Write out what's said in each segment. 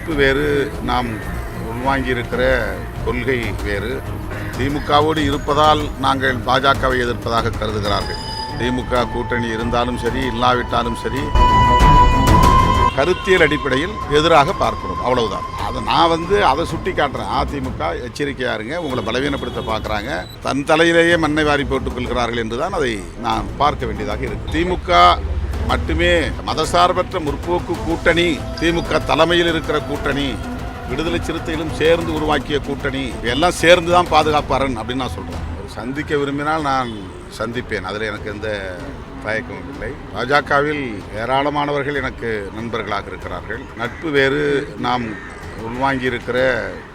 நட்பு வேறு, நாம் உள்வாங்கியிருக்கிற கொள்கை வேறு. திமுகவோடு இருப்பதால் நாங்கள் பாஜகவை எதிர்ப்பதாக கருதுகிறார்கள். திமுக கூட்டணி இருந்தாலும் சரி, இல்லாவிட்டாலும் சரி, கருத்தியல் அடிப்படையில் எதிராக பார்க்கிறோம், அவ்வளவுதான். நான் அதை சுட்டி காட்டுறேன். அதிமுக எச்சரிக்கையா இருங்க, உங்களை பலவீனப்படுத்த பார்க்குறாங்க, தன் தலையிலேயே மண்ணை வாரி போட்டுக் கொள்கிறார்கள் என்றுதான் அதை நான் பார்க்க வேண்டியதாக இருக்கு. திமுக மட்டுமே மதசார்பற்ற முற்போக்கு கூட்டணி, திமுக தலைமையில் இருக்கிற கூட்டணி, விடுதலை சிறுத்தைகளும் சேர்ந்து உருவாக்கிய கூட்டணி, எல்லாம் சேர்ந்து தான் பாதுகாப்பாரன் அப்படின்னு நான் சொல்றேன். சந்திக்க விரும்பினால் நான் சந்திப்பேன், அதில் எனக்கு எந்த தயக்கமும் இல்லை. பாஜகவில் ஏராளமானவர்கள் எனக்கு நண்பர்களாக இருக்கிறார்கள். நட்பு வேறு, நாம் உள்வாங்கியிருக்கிற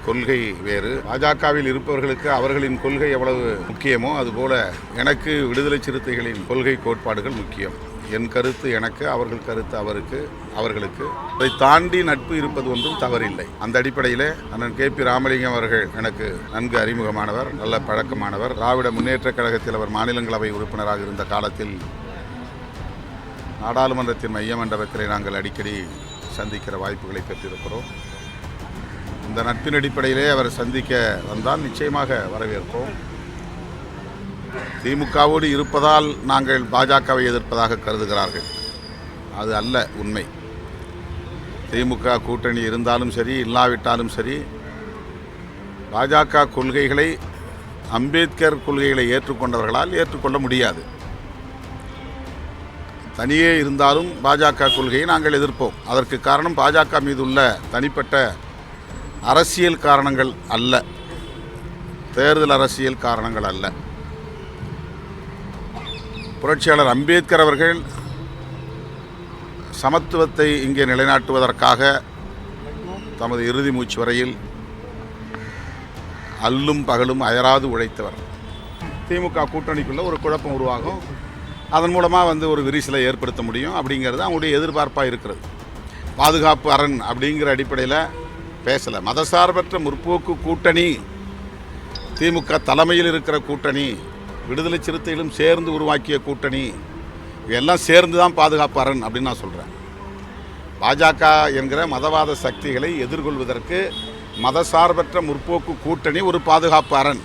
கொள்கை வேறு. பாஜகவில் இருப்பவர்களுக்கு அவர்களின் கொள்கை எவ்வளவு முக்கியமோ அதுபோல எனக்கு விடுதலை சிறுத்தைகளின் கொள்கை கோட்பாடுகள் முக்கியம். என் கருத்து எனக்கு, அவர்கள் கருத்து அவர்களுக்கு. அதை தாண்டி நட்பு இருப்பது ஒன்றும் தவறில்லை. அந்த அடிப்படையில் அண்ணன் KP ராமலிங்கம் அவர்கள் எனக்கு நன்கு அறிமுகமானவர், நல்ல பழக்கமானவர். திராவிட முன்னேற்றக் கழகத்தில் அவர் மாநிலங்களவை உறுப்பினராக இருந்த காலத்தில் நாடாளுமன்றத்தின் மைய மண்டபத்திலே நாங்கள் அடிக்கடி சந்திக்கிற வாய்ப்புகளை பெற்றிருக்கிறோம். இந்த நட்பின் அடிப்படையிலே அவர் சந்திக்க வந்தால் நிச்சயமாக வரவேற்போம். திமுகவோடு இருப்பதால் நாங்கள் பாஜகவை எதிர்ப்பதாக கருதுகிறார்கள். அது அல்ல உண்மை. திமுக கூட்டணி இருந்தாலும் சரி, இல்லாவிட்டாலும் சரி, பாஜக கொள்கைகளை, அம்பேத்கர் கொள்கைகளை ஏற்றுக்கொண்டவர்களால் ஏற்றுக்கொள்ள முடியாது. தனியே இருந்தாலும் பாஜக கொள்கையை நாங்கள் எதிர்ப்போம். அதற்கு காரணம் பாஜக மீது உள்ள தனிப்பட்ட அரசியல் காரணங்கள் அல்ல, தேர்தல் அரசியல் காரணங்கள் அல்ல. புரட்சியாளர் அம்பேத்கர் அவர்கள் சமத்துவத்தை இங்கே நிலைநாட்டுவதற்காக தமது இறுதி மூச்சு வரையில் அல்லும் பகலும் அயராது உழைத்தவர். திமுக கூட்டணிக்குள்ள ஒரு குழப்பம் உருவாகும், அதன் மூலமாக ஒரு விரிசலை ஏற்படுத்த முடியும் அப்படிங்கிறது அவங்களுடைய எதிர்பார்ப்பாக இருக்கிறது. பாதுகாப்பு அரண் அப்படிங்கிற அடிப்படையில் பேசலை. மதசார்பற்ற முற்போக்கு கூட்டணி, திமுக தலைமையில் இருக்கிற கூட்டணி, விடுதலை சிறுத்தைகளும் சேர்ந்து உருவாக்கிய கூட்டணி, எல்லாம் சேர்ந்து தான் பாதுகாப்பு அரண் அப்படின்னு நான் சொல்கிறேன். பாஜக என்கிற மதவாத சக்திகளை எதிர்கொள்வதற்கு மதசார்பற்ற முற்போக்கு கூட்டணி ஒரு பாதுகாப்பு அரண்.